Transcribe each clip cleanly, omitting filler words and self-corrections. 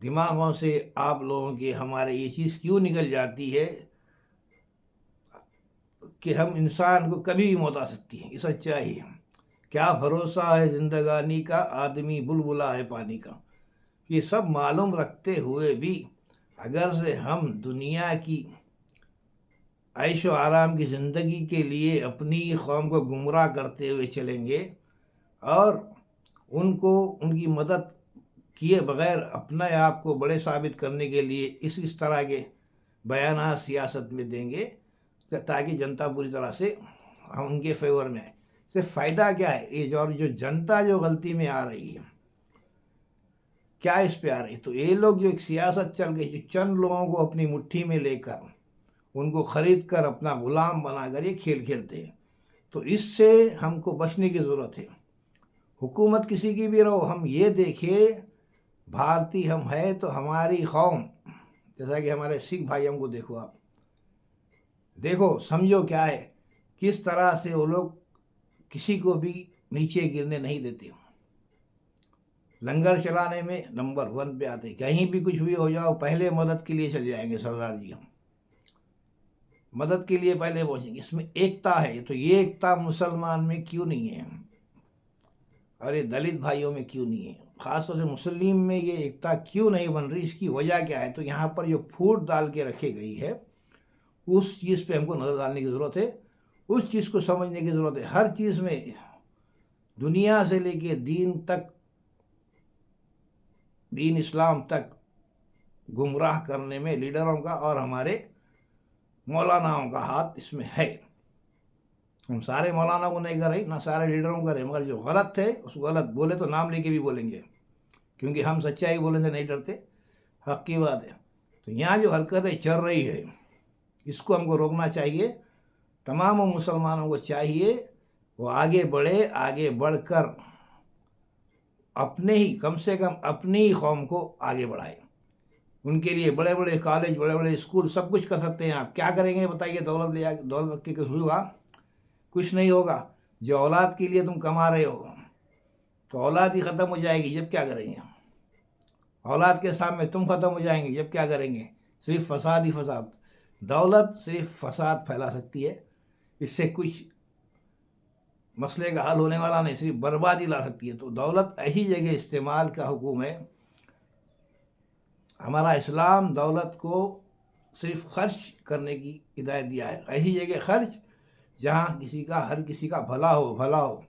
دماغوں سے آپ لوگوں کے ہمارے یہ چیز کیوں نکل جاتی ہے کہ ہم انسان کو کبھی بھی موت آ سکتی ہے، یہ سچائی ہے۔ کیا بھروسہ ہے زندگانی کا، آدمی بلبلا ہے پانی کا۔ یہ سب معلوم رکھتے ہوئے بھی اگر سے ہم دنیا کی عیش و آرام کی زندگی کے لیے اپنی قوم کو گمراہ کرتے ہوئے چلیں گے اور ان کی مدد کیے بغیر اپنے آپ کو بڑے ثابت کرنے کے لیے اس طرح کے بیانات سیاست میں دیں گے تاکہ جنتا پوری طرح سے ہم ان کے فیور میں آئے، صرف فائدہ کیا ہے؟ یہ جو جنتا جو غلطی میں آ رہی ہے، کیا اس پہ آ رہی ہے؟ تو یہ لوگ جو ایک سیاست چل گئی، جو چند لوگوں کو اپنی مٹھی میں لے کر ان کو خرید کر اپنا غلام بنا کر یہ کھیل کھیلتے ہیں، تو اس سے ہم کو بچنے کی ضرورت ہے۔ حکومت کسی کی بھی رہو، ہم یہ دیکھیں بھارتی ہم ہے تو ہماری قوم، جیسا کہ ہمارے سکھ بھائیوں کو دیکھو، آپ دیکھو سمجھو کیا ہے، کس طرح سے وہ لوگ کسی کو بھی نیچے گرنے نہیں دیتے، لنگر چلانے میں نمبر 1 پہ آتے، کہیں بھی کچھ بھی ہو جاؤ پہلے مدد کے لیے چل جائیں گے، سردار جی ہم مدد کے لیے پہلے پہنچیں گے۔ اس میں ایکتا ہے، تو یہ ایکتا مسلمان میں کیوں نہیں ہے اور یہ دلت بھائیوں میں کیوں نہیں ہے؟ خاص طور سے مسلم میں یہ ایکتا کیوں نہیں بن رہی؟ اس کی وجہ کیا ہے؟ تو یہاں پر جو پھوٹ ڈال کے رکھی گئی ہے اس چیز پہ ہم کو نظر ڈالنے کی ضرورت ہے، اس چیز کو سمجھنے کی ضرورت ہے۔ ہر چیز میں دنیا سے لے کے دین تک، دین اسلام تک گمراہ کرنے میں لیڈروں کا اور ہمارے مولاناؤں کا ہاتھ اس میں ہے۔ ہم سارے مولانا کو نہیں کر رہے، نہ سارے لیڈروں کو کر رہے، مگر جو غلط ہے اس کو غلط بولے تو نام لے کے بھی بولیں گے، کیونکہ ہم سچائی بولنے سے نہیں ڈرتے، حق کی بات ہے۔ تو یہاں جو حرکتیں چل رہی ہے اس کو ہم کو روکنا چاہیے، تمام مسلمانوں کو چاہیے وہ آگے بڑھے، آگے بڑھ کر اپنے ہی کم سے کم اپنی ہی قوم کو آگے بڑھائے۔ ان کے لیے بڑے بڑے کالج، بڑے بڑے اسکول سب کچھ کر سکتے ہیں۔ آپ کیا کریں گے بتائیے؟ دولت رکھ کے کچھ ہوگا؟ کچھ نہیں ہوگا۔ جو اولاد کے لیے تم کما رہے ہو تو اولاد ہی ختم ہو جائے گی، جب کیا کریں گے؟ اولاد کے سامنے تم ختم ہو جائیں گے، جب کیا کریں گے؟ صرف فساد ہی فساد۔ دولت صرف فساد پھیلا سکتی ہے، اس سے کچھ مسئلے کا حل ہونے والا نہیں، صرف بربادی لا سکتی ہے۔ تو دولت ایسی جگہ استعمال کا حکم ہے۔ ہمارا اسلام دولت کو صرف خرچ کرنے کی ہدایت دیا ہے، ایسی جگہ خرچ جہاں ہر کسی کا بھلا ہو۔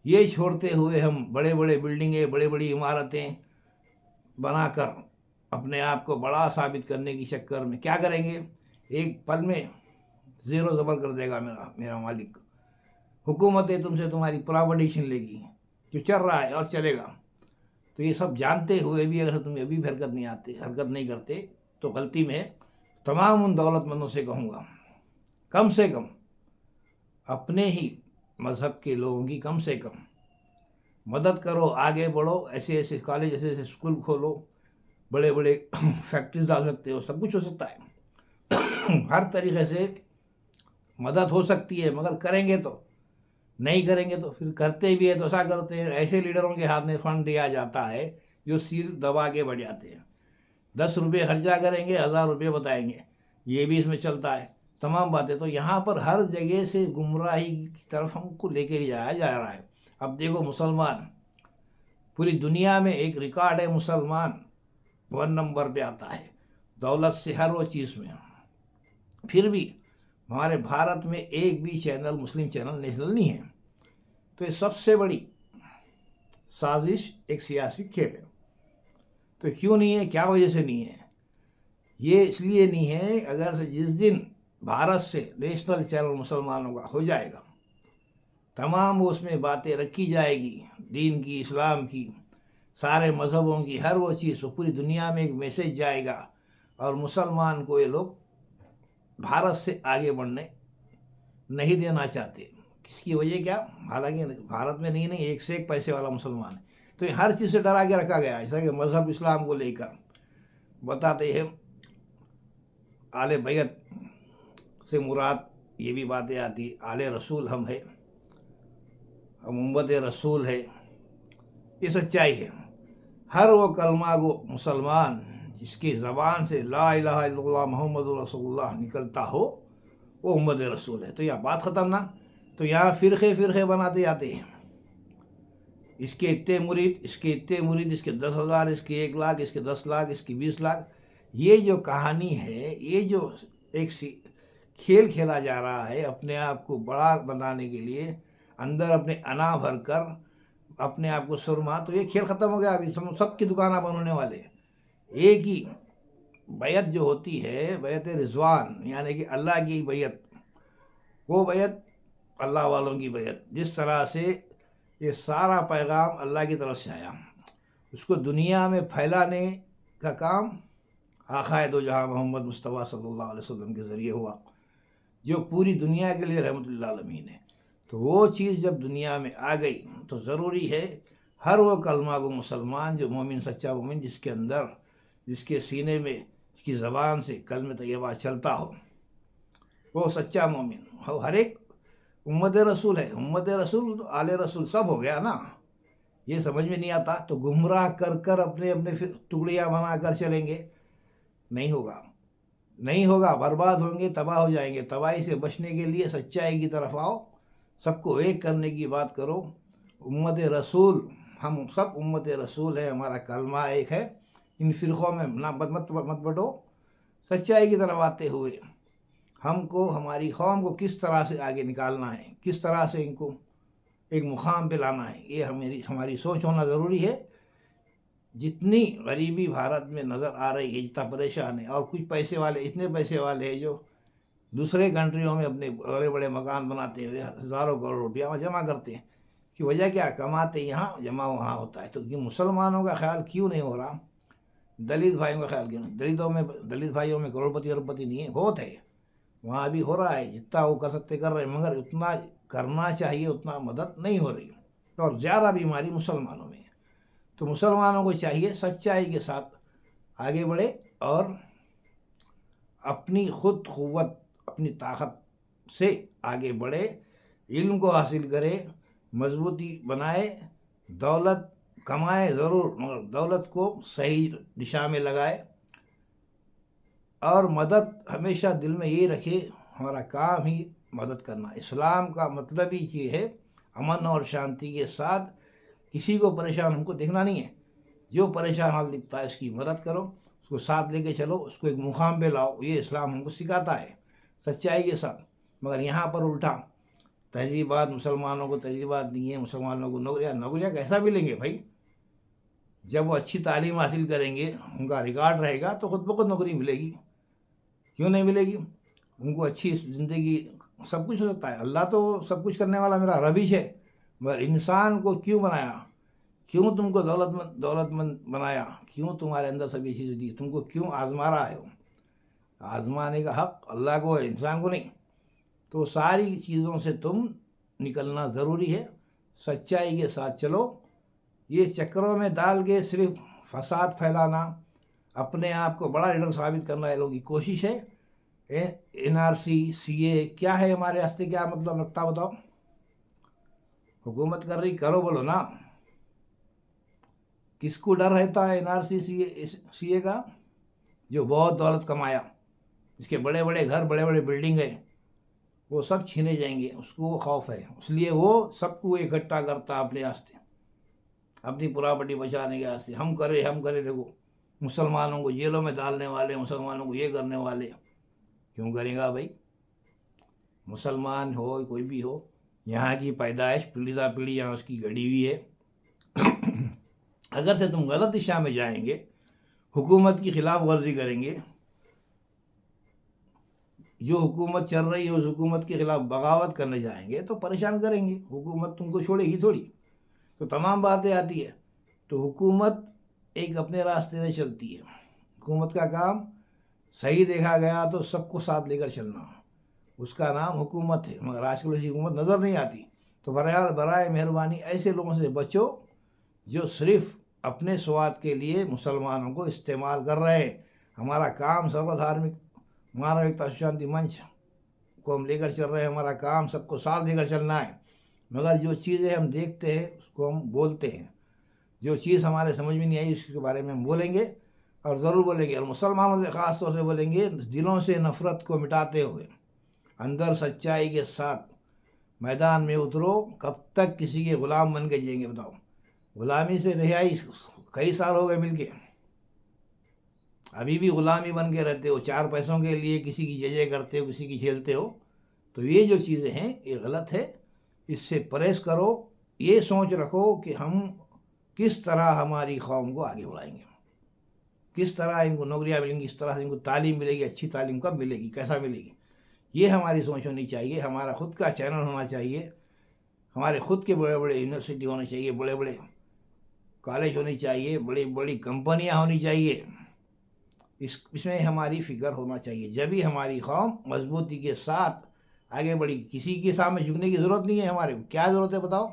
یہ چھوڑتے ہوئے ہم بڑے بڑے بلڈنگیں، بڑی بڑی عمارتیں بنا کر اپنے آپ کو بڑا ثابت کرنے کی چکر میں کیا کریں گے؟ ایک پل میں زیرو زبر کر دے گا میرا مالک۔ حکومتیں تم سے تمہاری پراپرٹی چھین لے گی، جو چل رہا ہے اور چلے گا۔ تو یہ سب جانتے ہوئے بھی اگر تم ابھی بھی حرکت نہیں کرتے تو غلطی میں تمام ان دولت مندوں سے کہوں گا کم سے کم اپنے ہی مذہب کے لوگوں کی کم سے کم مدد کرو، آگے بڑھو، ایسے ایسے کالج، ایسے ایسے اسکول کھولو، بڑے بڑے فیکٹریز ڈال سکتے ہو، سب کچھ ہو سکتا ہے، ہر طریقے سے مدد ہو سکتی ہے، مگر کریں گے تو نہیں کریں گے تو پھر کرتے بھی ہے تو ایسا کرتے ہیں ایسے لیڈروں کے ہاتھ میں فنڈ دیا جاتا ہے جو سیر دبا کے بڑھ جاتے ہیں، 10 روپے خرچہ کریں گے، 1000 روپے بتائیں گے، یہ بھی اس میں چلتا ہے تمام باتیں۔ تو یہاں پر ہر جگہ سے گمراہی کی طرف ہم کو لے کے جایا جا رہا ہے۔ اب دیکھو مسلمان پوری دنیا میں ایک ریکارڈ ہے، مسلمان 1 نمبر پہ آتا ہے دولت سے، ہر وہ چیز میں۔ پھر بھی ہمارے بھارت میں ایک بھی چینل مسلم چینل نیشنل نہیں ہے۔ تو یہ سب سے بڑی سازش ایک سیاسی کھیل ہے۔ تو کیوں نہیں ہے؟ کیا وجہ سے نہیں ہے؟ یہ اس لیے نہیں ہے، اگر جس دن بھارت سے نیشنل چینل مسلمانوں کا ہو جائے گا، تمام اس میں باتیں رکھی جائے گی، دین کی، اسلام کی، سارے مذہبوں کی، ہر وہ چیز، پوری دنیا میں ایک میسیج جائے گا اور مسلمان کو یہ لوگ بھارت سے آگے بڑھنے نہیں دینا چاہتے۔ کس کی وجہ کیا؟ حالانکہ بھارت میں نہیں ایک سے ایک پیسے والا مسلمان ہے، تو یہ ہر چیز سے ڈرا کے رکھا گیا ہے، جیسا کہ مذہب اسلام کو لے کر بتاتے ہیں آل بیت سے مراد یہ بھی باتیں آتی، آل رسول ہم ہے، ہم امت رسول ہے، یہ سچائی ہے۔ ہر وہ کلمہ گو مسلمان جس کی زبان سے لا الہ الا اللہ محمد رسول اللہ نکلتا ہو وہ امت رسول ہے. تو یہ بات ختم نا. تو یہاں فرقے بناتے جاتے ہیں. اس کے اتنے مرید، اس کے اتنے مرید، اس کے 10,000، اس کے 1,00,000، اس کے 10 لاکھ، اس کی 20 لاکھ. یہ جو کہانی ہے، یہ جو ایک کھیل کھیلا جا رہا ہے اپنے آپ کو بڑا بنانے کے لیے، اندر اپنے انا بھر کر اپنے آپ کو سرما، تو یہ کھیل ختم ہو گیا. ابھی سب کی دکانیں بند ہونے والے ہیں. ایک ہی بیعت جو ہوتی ہے، بیعت رضوان، یعنی کہ اللہ کی بیعت، وہ بیعت اللہ والوں کی بیعت. جس طرح سے یہ سارا پیغام اللہ کی طرف سے آیا، اس کو دنیا میں پھیلانے کا کام آقائے دو جہاں محمد مصطفیٰ صلی اللہ علیہ وسلم کے ذریعے ہوا، جو پوری دنیا کے لیے رحمت اللہ عالمین ہے. تو وہ چیز جب دنیا میں آ گئی تو ضروری ہے ہر وہ کلمہ کو مسلمان، جو مومن، سچا مومن، جس کے اندر، جس کے سینے میں، جس کی زبان سے کلمہ طیبہ چلتا ہو، وہ سچا مومن ہو. ہر ایک امت رسول ہے. امت رسول، آل رسول سب ہو گیا نا. یہ سمجھ میں نہیں آتا تو گمراہ کر اپنے ٹکڑیاں بنا کر چلیں گے، نہیں ہوگا، برباد ہوں گے، تباہ ہو جائیں گے. تباہی سے بچنے کے لیے سچائی کی طرف آؤ، سب کو ایک کرنے کی بات کرو. امت رسول، ہم سب امت رسول ہے، ہمارا کلمہ ایک ہے. ان فرقوں میں مت بٹو. سچائی کی طرف آتے ہوئے ہم کو، ہماری قوم کو کس طرح سے آگے نکالنا ہے، کس طرح سے ان کو ایک مقام پہ لانا ہے، یہ ہماری سوچ ہونا ضروری ہے. جتنی غریبی بھارت میں نظر آ رہی ہے، جتنا پریشان ہے، اور کچھ پیسے والے، اتنے پیسے والے ہیں جو دوسرے کنٹریوں میں اپنے بڑے بڑے مکان بناتے ہوئے ہزاروں کروڑ روپیہ وہاں جمع کرتے ہیں. کہ وجہ کیا؟ کماتے یہاں، جمع وہاں ہوتا ہے. تو یہ مسلمانوں کا خیال کیوں نہیں ہو رہا؟ دلت بھائیوں کا خیال کیوں نہیں؟ دلت بھائیوں میں کروڑپتی اربپتی نہیں ہے، بہت ہے. وہاں بھی ہو رہا ہے، جتنا وہ کر سکتے کر رہے ہیں، مگر اتنا کرنا چاہیے اتنا مدد نہیں ہو رہی. اور زیادہ بیماری مسلمانوں میں ہے. تو مسلمانوں کو چاہیے سچائی کے ساتھ آگے بڑھے اور اپنی خود قوت، اپنی طاقت سے آگے بڑھے، علم کو حاصل کرے، مضبوطی بنائے، دولت کمائے ضرور، مگر دولت کو صحیح دشا میں لگائے. اور مدد ہمیشہ دل میں یہ رکھے، ہمارا کام ہی مدد کرنا. اسلام کا مطلب ہی یہ ہے امن اور شانتی کے ساتھ. کسی کو پریشان ہم کو دیکھنا نہیں ہے. جو پریشان حال دکھتا ہے اس کی مدد کرو، اس کو ساتھ لے کے چلو، اس کو ایک مقام پہ لاؤ. یہ اسلام ہم کو سکھاتا ہے سچائی کے ساتھ. مگر یہاں پر الٹا تہذیبات، مسلمانوں کو تہذیبات نہیں ہے، مسلمانوں کو نوکریاں کیسا بھی لیں گے بھائی؟ جب وہ اچھی تعلیم حاصل کریں گے، ان کا ریکارڈ رہے گا تو خود بخود نوکری ملے گی. کیوں نہیں ملے گی؟ ان کو اچھی زندگی، سب کچھ ہو سکتا ہے. اللہ تو سب کچھ کرنے والا میرا رب ہی ہے. مگر انسان کو کیوں بنایا؟ کیوں تم کو دولت مند بنایا؟ کیوں تمہارے اندر سب یہ چیزیں دی؟ تم کو کیوں آزما رہا ہے؟ آزمانے کا حق اللہ کو ہے، انسان کو نہیں. تو ساری چیزوں سے تم نکلنا ضروری ہے. سچائی کے ساتھ چلو. یہ چکروں میں ڈال کے صرف فساد پھیلانا، اپنے آپ کو بڑا لیڈر ثابت کرنا یہ لوگوں کی کوشش ہے. NRC CA کیا ہے ہمارے واسطے؟ کیا مطلب لگتا بتاؤ؟ حکومت کر رہی، کرو بولو نا. کس کو ڈر رہتا ہے NRC CA کا؟ جو بہت دولت کمایا، اس کے بڑے بڑے گھر، بڑے بڑے بلڈنگ ہیں، وہ سب چھینے جائیں گے، اس کو وہ خوف ہے. اس لیے وہ سب کو اکٹھا کرتا اپنے واسطے، اپنی پراپرٹی بچانے کے واسطے. ہم کرے دیکھو، مسلمانوں کو جیلوں میں ڈالنے والے، مسلمانوں کو یہ کرنے والے. کیوں کرے گا بھائی؟ مسلمان ہو کوئی بھی ہو، یہاں کی پیدائش پیڑھی در پیڑھی یہاں اس کی گڑی ہوئی ہے. اگر سے تم غلط دشا میں جائیں گے، حکومت کی خلاف ورزی کریں گے، جو حکومت چل رہی ہے اس حکومت کے خلاف بغاوت کرنے جائیں گے تو پریشان کریں گے. حکومت تم کو چھوڑے گی تھوڑی. تو تمام باتیں آتی ہے. تو حکومت ایک اپنے راستے سے چلتی ہے. حکومت کا کام صحیح دیکھا گیا تو سب کو ساتھ لے کر چلنا، اس کا نام حکومت ہے. مگر آج کل ایسی حکومت نظر نہیں آتی. تو برائے مہربانی ایسے لوگوں سے بچو جو صرف اپنے سواد کے لیے مسلمانوں کو استعمال کر رہے ہیں. ہمارا کام سرو دھارمک مانوکتا شانتی منچ کو ہم لے کر چل رہے ہیں. ہمارا کام سب کو ساتھ لے کر چلنا ہے. مگر جو چیزیں ہم دیکھتے ہیں اس کو ہم بولتے ہیں. جو چیز ہمارے سمجھ میں نہیں آئی اس کے بارے میں ہم بولیں گے، اور ضرور بولیں گے، اور مسلمانوں سے خاص طور سے بولیں گے دلوں سے نفرت کو مٹاتے ہوئے اندر سچائی کے ساتھ میدان میں اترو۔ کب تک کسی کے غلام بن کے جئیں گے بتاؤ؟ غلامی سے رہائی کئی سال ہو گئے مل کے، ابھی بھی غلامی بن کے رہتے ہو، چار پیسوں کے لیے کسی کی ججے کرتے ہو، کسی کی جھیلتے ہو۔ تو یہ جو چیزیں ہیں یہ غلط ہے، اس سے پرہیز کرو۔ یہ سوچ رکھو کہ ہم کس طرح ہماری قوم کو آگے بڑھائیں گے، کس طرح ان کو نوکریاں ملیں گی، کس طرح ان کو تعلیم ملے گی، اچھی تعلیم کب ملے گی، کیسا ملے گی، یہ ہماری سوچ ہونی چاہیے۔ ہمارا خود کا چینل ہونا چاہیے، ہمارے خود کے بڑے بڑے یونیورسٹی ہونے چاہیے، بڑے بڑے کالج ہونی چاہیے، بڑی بڑی کمپنیاں ہونی چاہیے۔ اس میں ہماری فکر ہونا چاہیے، جبھی ہماری قوم مضبوطی کے ساتھ آگے بڑھی۔ کسی کے سامنے جھکنے کی ضرورت نہیں ہے، ہمارے کیا ضرورت ہے بتاؤ؟